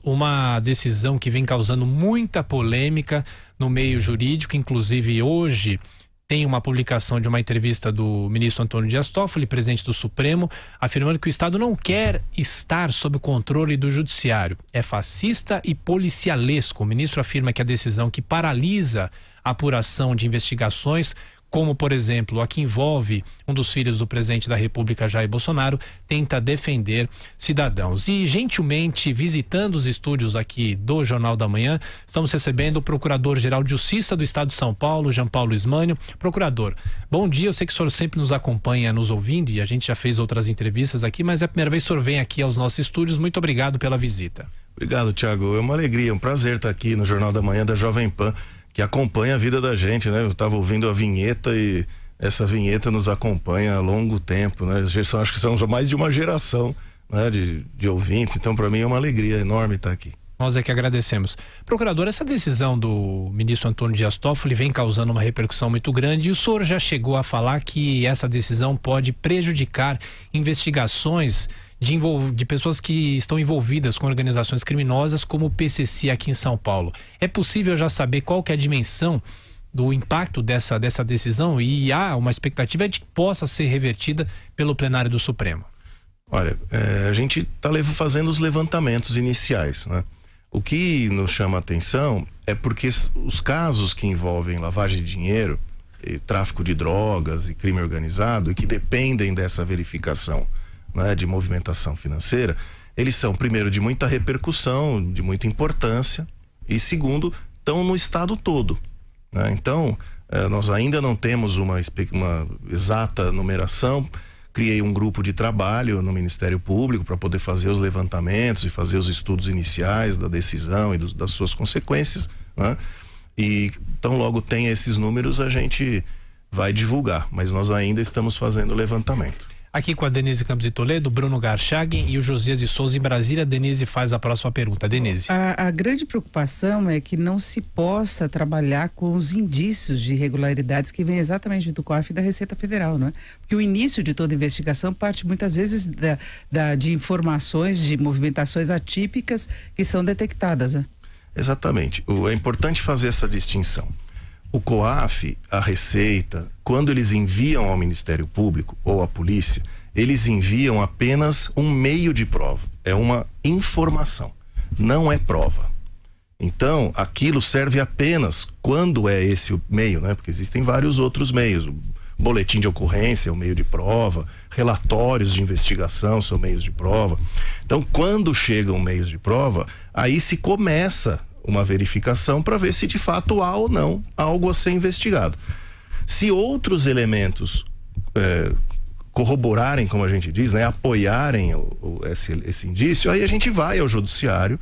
Uma decisão que vem causando muita polêmica no meio jurídico, inclusive hoje tem uma publicação de uma entrevista do ministro Antônio Dias Toffoli, presidente do Supremo, afirmando que o Estado não quer estar sob o controle do judiciário. É fascista e policialesco. O ministro afirma que a decisão que paralisa a apuração de investigações, como, por exemplo, a que envolve um dos filhos do presidente da República, Jair Bolsonaro, tenta defender cidadãos. E, gentilmente, visitando os estúdios aqui do Jornal da Manhã, estamos recebendo o Procurador-Geral de Justiça do Estado de São Paulo, Jean Paulo Ismânio. Procurador, bom dia, eu sei que o senhor sempre nos acompanha, nos ouvindo, e a gente já fez outras entrevistas aqui, mas é a primeira vez que o senhor vem aqui aos nossos estúdios. Muito obrigado pela visita. Obrigado, Thiago. É uma alegria, um prazer estar aqui no Jornal da Manhã da Jovem Pan, que acompanha a vida da gente, né? Eu estava ouvindo a vinheta e essa vinheta nos acompanha há longo tempo, né? Acho que são mais de uma geração, né, de ouvintes, então para mim é uma alegria enorme estar aqui. Nós é que agradecemos. Procurador, essa decisão do ministro Antônio Dias Toffoli vem causando uma repercussão muito grande e o senhor já chegou a falar que essa decisão pode prejudicar investigações de pessoas que estão envolvidas com organizações criminosas como o PCC aqui em São Paulo. É possível já saber qual que é a dimensão do impacto dessa decisão e há uma expectativa de que possa ser revertida pelo plenário do Supremo? Olha, a gente está fazendo os levantamentos iniciais, né? O que nos chama a atenção é porque os casos que envolvem lavagem de dinheiro, e tráfico de drogas e crime organizado e que dependem dessa verificação, né, de movimentação financeira, eles são, primeiro, de muita repercussão, de muita importância e, segundo, estão no estado todo, né? Então, nós ainda não temos uma exata numeração. Criei um grupo de trabalho no Ministério Público para poder fazer os levantamentos e fazer os estudos iniciais da decisão e das suas consequências, né? E tão logo tem esses números, a gente vai divulgar, mas nós ainda estamos fazendo o levantamento. Aqui com a Denise Campos de Toledo, Bruno Garchagen e o Josias de Souza em Brasília. A Denise faz a próxima pergunta. Denise. A grande preocupação é que não se possa trabalhar com os indícios de irregularidades que vêm exatamente do COAF e da Receita Federal, não é? Porque o início de toda investigação parte muitas vezes de informações, de movimentações atípicas que são detectadas, né? Exatamente. É importante fazer essa distinção. O COAF, a Receita, quando eles enviam ao Ministério Público ou à polícia, eles enviam apenas um meio de prova. É uma informação, não é prova. Então, aquilo serve apenas quando é esse o meio, né? Porque existem vários outros meios. O boletim de ocorrência é o meio de prova, relatórios de investigação são meios de prova. Então, quando chegam meios de prova, aí se começa uma verificação para ver se de fato há ou não algo a ser investigado. Se outros elementos corroborarem, como a gente diz, né, apoiarem esse indício, aí a gente vai ao judiciário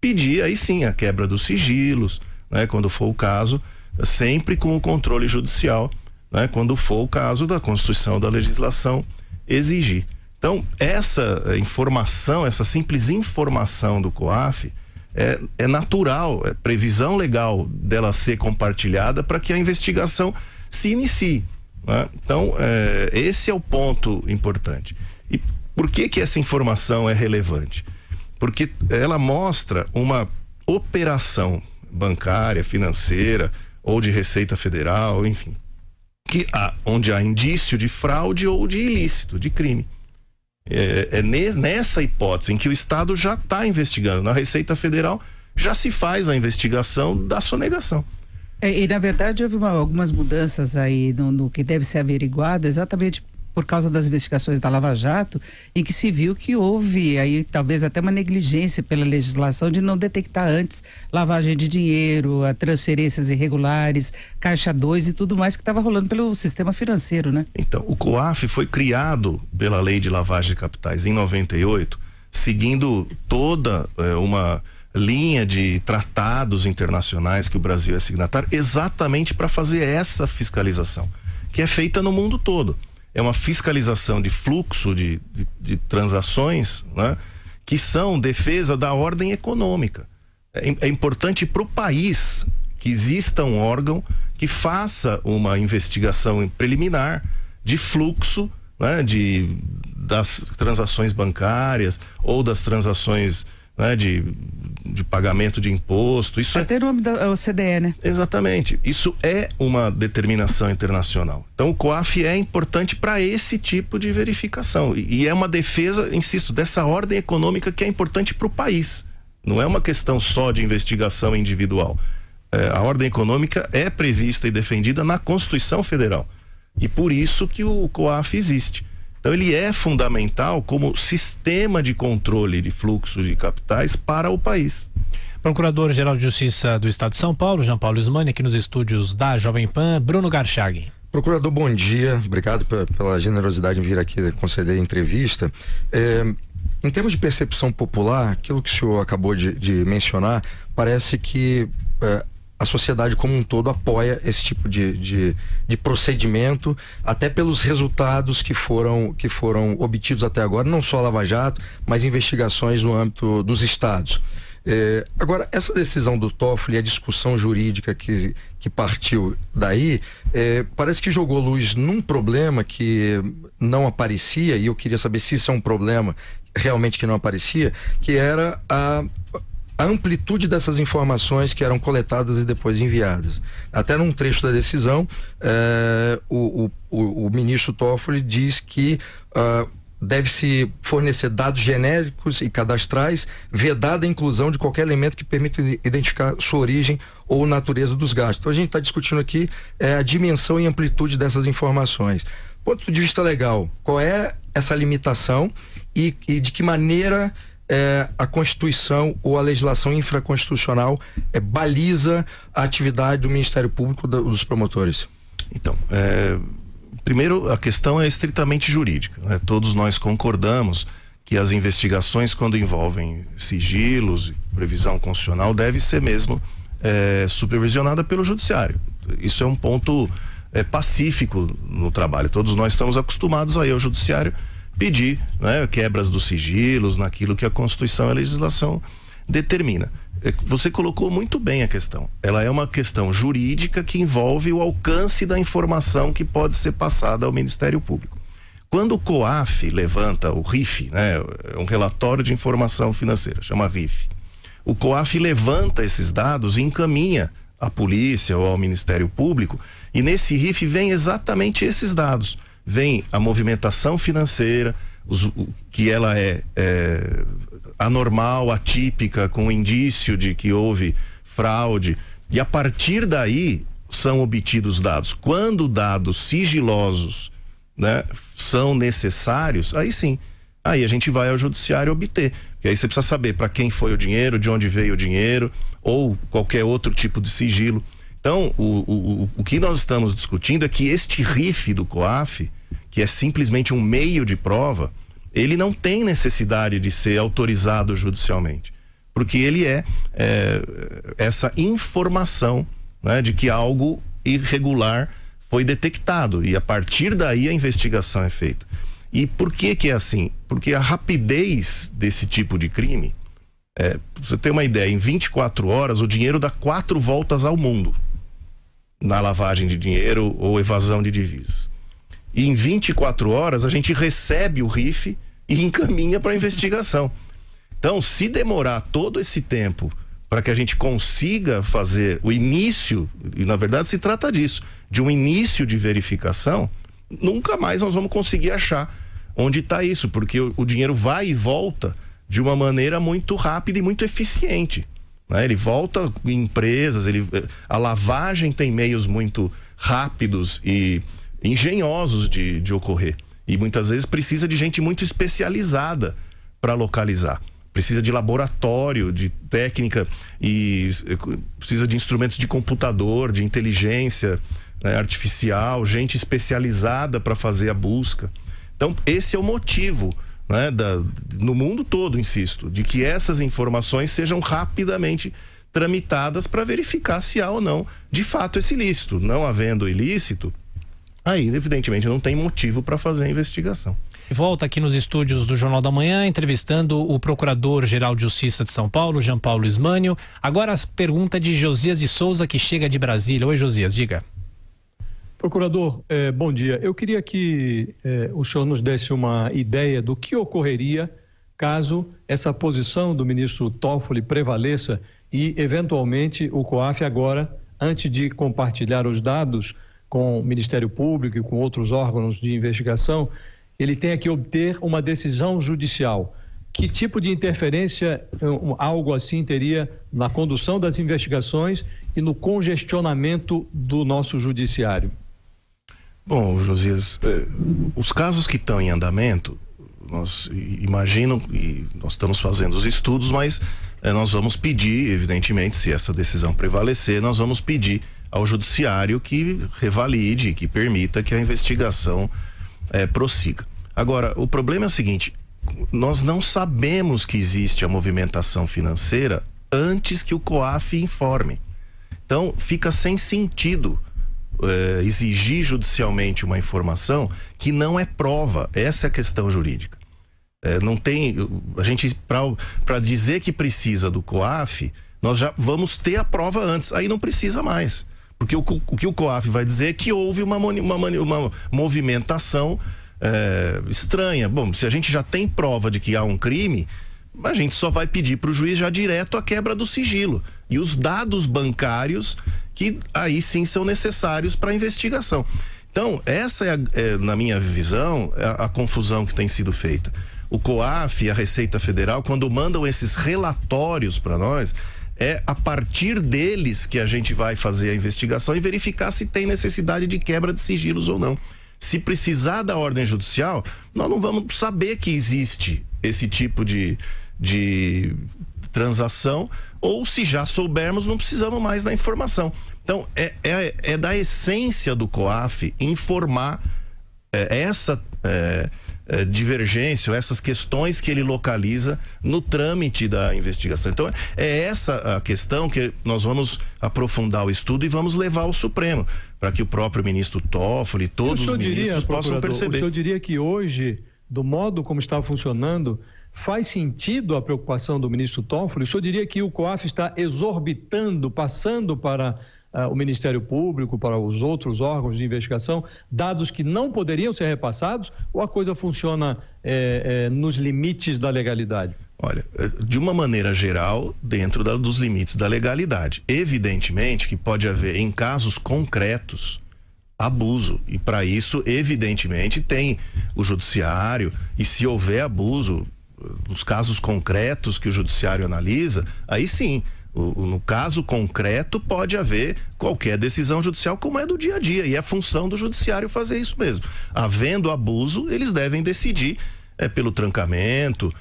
pedir, aí sim, a quebra dos sigilos, né, quando for o caso, sempre com o controle judicial, né, quando for o caso da Constituição, da legislação exigir. Então, essa informação, essa simples informação do COAF é natural, é previsão legal dela ser compartilhada para que a investigação se inicie, né? Então, esse é o ponto importante. E por que essa informação é relevante? Porque ela mostra uma operação bancária, financeira ou de Receita Federal, enfim, onde há indício de fraude ou de ilícito, de crime. Nessa hipótese em que o Estado já está investigando, na Receita Federal já se faz a investigação da sonegação. E na verdade houve algumas mudanças aí no que deve ser averiguado, exatamente por causa das investigações da Lava Jato, em que se viu que houve aí talvez até uma negligência pela legislação de não detectar antes lavagem de dinheiro, transferências irregulares, Caixa 2 e tudo mais que estava rolando pelo sistema financeiro, né? Então, o COAF foi criado pela Lei de Lavagem de Capitais em 98, seguindo toda uma linha de tratados internacionais que o Brasil é signatário, exatamente para fazer essa fiscalização, que é feita no mundo todo. É uma fiscalização de fluxo de transações, né, que são defesa da ordem econômica. É importante para o país que exista um órgão que faça uma investigação preliminar de fluxo, né, das transações bancárias ou das transações né, de pagamento de imposto. Isso até o nome da OCDE, né? Exatamente. Isso é uma determinação internacional. Então o COAF é importante para esse tipo de verificação. E é uma defesa, insisto, dessa ordem econômica que é importante para o país. Não é uma questão só de investigação individual. A ordem econômica é prevista e defendida na Constituição Federal. E por isso que o COAF existe. Então ele é fundamental como sistema de controle de fluxo de capitais para o país. Procurador-Geral de Justiça do Estado de São Paulo, Jean Paulo Ismani, aqui nos estúdios da Jovem Pan, Bruno Garchag. Procurador, bom dia. Obrigado pela generosidade em vir aqui conceder a entrevista. Em termos de percepção popular, aquilo que o senhor acabou de mencionar, parece que a sociedade como um todo apoia esse tipo de procedimento, até pelos resultados que foram obtidos até agora, não só a Lava Jato, mas investigações no âmbito dos estados. Agora, essa decisão do Toffoli e a discussão jurídica que partiu daí, parece que jogou luz num problema que não aparecia, e eu queria saber se isso é um problema realmente que não aparecia, que era a amplitude dessas informações que eram coletadas e depois enviadas. Até num trecho da decisão, o ministro Toffoli diz que deve-se fornecer dados genéricos e cadastrais, vedada a inclusão de qualquer elemento que permita identificar sua origem ou natureza dos gastos. Então a gente está discutindo aqui a dimensão e amplitude dessas informações. Do ponto de vista legal, qual é essa limitação e de que maneira a Constituição ou a legislação infraconstitucional baliza a atividade do Ministério Público dos promotores? Então, primeiro, a questão é estritamente jurídica, né? Todos nós concordamos que as investigações, quando envolvem sigilos e previsão constitucional, deve ser mesmo supervisionada pelo judiciário. Isso é um ponto pacífico no trabalho. Todos nós estamos acostumados aí ao judiciário pedir, né, quebras dos sigilos naquilo que a Constituição e a legislação determina. Você colocou muito bem a questão. Ela é uma questão jurídica que envolve o alcance da informação que pode ser passada ao Ministério Público. Quando o COAF levanta o RIF, né, um relatório de informação financeira, chama RIF. O COAF levanta esses dados e encaminha à polícia ou ao Ministério Público, e nesse RIF vem exatamente esses dados. Vem a movimentação financeira, que ela é anormal, atípica, com indício de que houve fraude, e a partir daí são obtidos dados. Quando dados sigilosos, né, são necessários, aí sim, aí a gente vai ao judiciário obter, porque aí você precisa saber para quem foi o dinheiro, de onde veio o dinheiro, ou qualquer outro tipo de sigilo. Então, o que nós estamos discutindo é que este RIF do COAF, que é simplesmente um meio de prova, ele não tem necessidade de ser autorizado judicialmente, porque ele essa informação, né, de que algo irregular foi detectado, e a partir daí a investigação é feita. E por que é assim? Porque a rapidez desse tipo de crime, pra você ter uma ideia, em 24 horas o dinheiro dá 4 voltas ao mundo na lavagem de dinheiro ou evasão de divisas. E em 24 horas a gente recebe o RIF e encaminha para a investigação. Então, se demorar todo esse tempo para que a gente consiga fazer o início, e na verdade se trata disso, de um início de verificação, nunca mais nós vamos conseguir achar onde está isso, porque o dinheiro vai e volta de uma maneira muito rápida e muito eficiente. Ele volta em empresas, a lavagem tem meios muito rápidos e engenhosos de ocorrer. E muitas vezes precisa de gente muito especializada para localizar. Precisa de laboratório, de técnica, e precisa de instrumentos de computador, de inteligência, né, artificial, gente especializada para fazer a busca. Então, esse é o motivo, né, no mundo todo, insisto, de que essas informações sejam rapidamente tramitadas para verificar se há ou não de fato esse ilícito. Não havendo ilícito, aí evidentemente não tem motivo para fazer a investigação. Volta aqui nos estúdios do Jornal da Manhã, entrevistando o Procurador-Geral de Justiça de São Paulo, Jean Paulo Ismani. Agora a pergunta de Josias de Souza, que chega de Brasília. Oi, Josias, diga. Procurador, bom dia. Eu queria que o senhor nos desse uma ideia do que ocorreria caso essa posição do ministro Toffoli prevaleça e, eventualmente, o COAF agora, antes de compartilhar os dados com o Ministério Público e com outros órgãos de investigação, ele tenha que obter uma decisão judicial. Que tipo de interferência algo assim teria na condução das investigações e no congestionamento do nosso judiciário? Bom, Josias, os casos que estão em andamento, nós imaginam, e nós estamos fazendo os estudos, mas nós vamos pedir, evidentemente, se essa decisão prevalecer, nós vamos pedir ao judiciário que revalide, que permita que a investigação prossiga. Agora, o problema é o seguinte: nós não sabemos que existe a movimentação financeira antes que o COAF informe. Então, fica sem sentido exigir judicialmente uma informação que não é prova. Essa é a questão jurídica. Não tem, a gente, para dizer que precisa do COAF, nós já vamos ter a prova antes, aí não precisa mais, porque o que o COAF vai dizer é que houve uma movimentação estranha. Bom, se a gente já tem prova de que há um crime, a gente só vai pedir para o juiz já direto a quebra do sigilo e os dados bancários, que aí sim são necessários para a investigação. Então, essa na minha visão, a confusão que tem sido feita. O COAF e a Receita Federal, quando mandam esses relatórios para nós, é a partir deles que a gente vai fazer a investigação e verificar se tem necessidade de quebra de sigilos ou não. Se precisar da ordem judicial, nós não vamos saber que existe esse tipo de transação, ou se já soubermos, não precisamos mais da informação. Então, é da essência do COAF informar essa divergência, essas questões que ele localiza no trâmite da investigação. Então, é essa a questão que nós vamos aprofundar o estudo e vamos levar ao Supremo, para que o próprio ministro Toffoli e todos os ministros possam perceber. O senhor diria que hoje, do modo como está funcionando, faz sentido a preocupação do ministro Toffoli? O senhor diria que o COAF está exorbitando, passando para o Ministério Público, para os outros órgãos de investigação, dados que não poderiam ser repassados, ou a coisa funciona nos limites da legalidade? Olha, de uma maneira geral, dentro dos limites da legalidade. Evidentemente que pode haver, em casos concretos, abuso, e para isso, evidentemente, tem o judiciário, e se houver abuso, nos casos concretos que o judiciário analisa, aí sim, no caso concreto pode haver qualquer decisão judicial, como é do dia a dia, e é função do judiciário fazer isso mesmo. Havendo abuso, eles devem decidir pelo trancamento,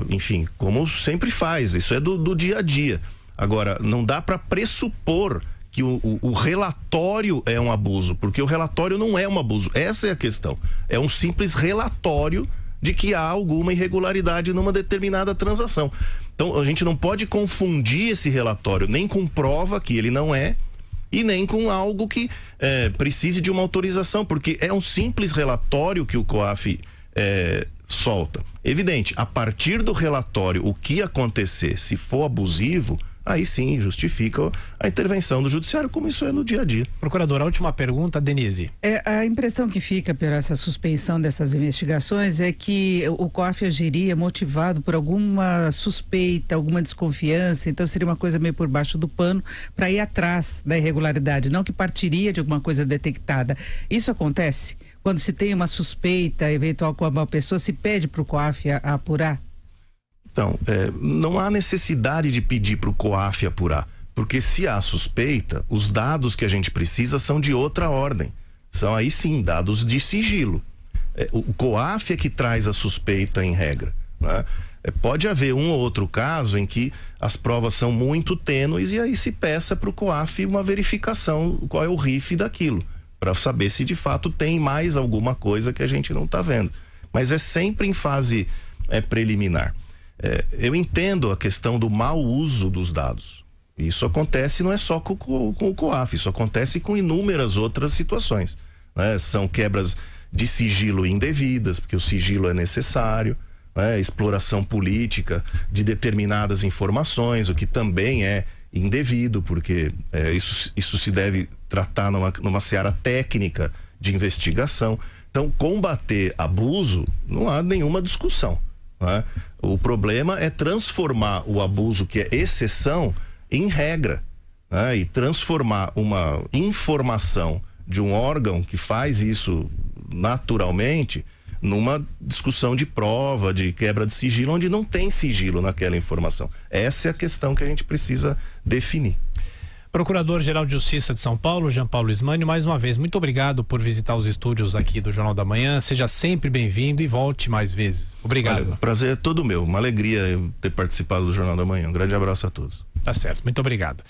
enfim, como sempre faz, isso é do dia a dia. Agora, não dá para pressupor que o relatório é um abuso, porque o relatório não é um abuso, essa é a questão. É um simples relatório de que há alguma irregularidade numa determinada transação. Então, a gente não pode confundir esse relatório nem com prova, que ele não é, e nem com algo que precise de uma autorização, porque é um simples relatório que o COAF solta. Evidente, a partir do relatório, o que acontecer, se for abusivo, aí sim justifica a intervenção do judiciário, como isso é no dia a dia. Procuradora, a última pergunta, Denise. A impressão que fica por essa suspensão dessas investigações é que o COAF agiria motivado por alguma suspeita, alguma desconfiança, então seria uma coisa meio por baixo do pano para ir atrás da irregularidade, não que partiria de alguma coisa detectada. Isso acontece? Quando se tem uma suspeita eventual com uma pessoa, se pede para o COAF a apurar? Então, não há necessidade de pedir para o COAF apurar, porque se há suspeita, os dados que a gente precisa são de outra ordem. São aí sim dados de sigilo. O COAF é que traz a suspeita em regra, né? Pode haver um ou outro caso em que as provas são muito tênues e aí se peça para o COAF uma verificação, qual é o RIF daquilo, para saber se de fato tem mais alguma coisa que a gente não está vendo. Mas é sempre em fase preliminar. Eu entendo a questão do mau uso dos dados. Isso acontece não é só com o COAF, isso acontece com inúmeras outras situações, né? São quebras de sigilo indevidas, porque o sigilo é necessário, né? Exploração política de determinadas informações, o que também é indevido, porque isso se deve tratar numa seara técnica de investigação. Então, combater abuso, não há nenhuma discussão. né? O problema é transformar o abuso, que é exceção, em regra, né? E transformar uma informação de um órgão que faz isso naturalmente numa discussão de prova, de quebra de sigilo, onde não tem sigilo naquela informação. Essa é a questão que a gente precisa definir. Procurador-Geral de Justiça de São Paulo, Jean Paulo Ismânio, mais uma vez, muito obrigado por visitar os estúdios aqui do Jornal da Manhã. Seja sempre bem-vindo e volte mais vezes. Obrigado. Olha, o prazer é todo meu. Uma alegria eu ter participado do Jornal da Manhã. Um grande abraço a todos. Tá certo, muito obrigado.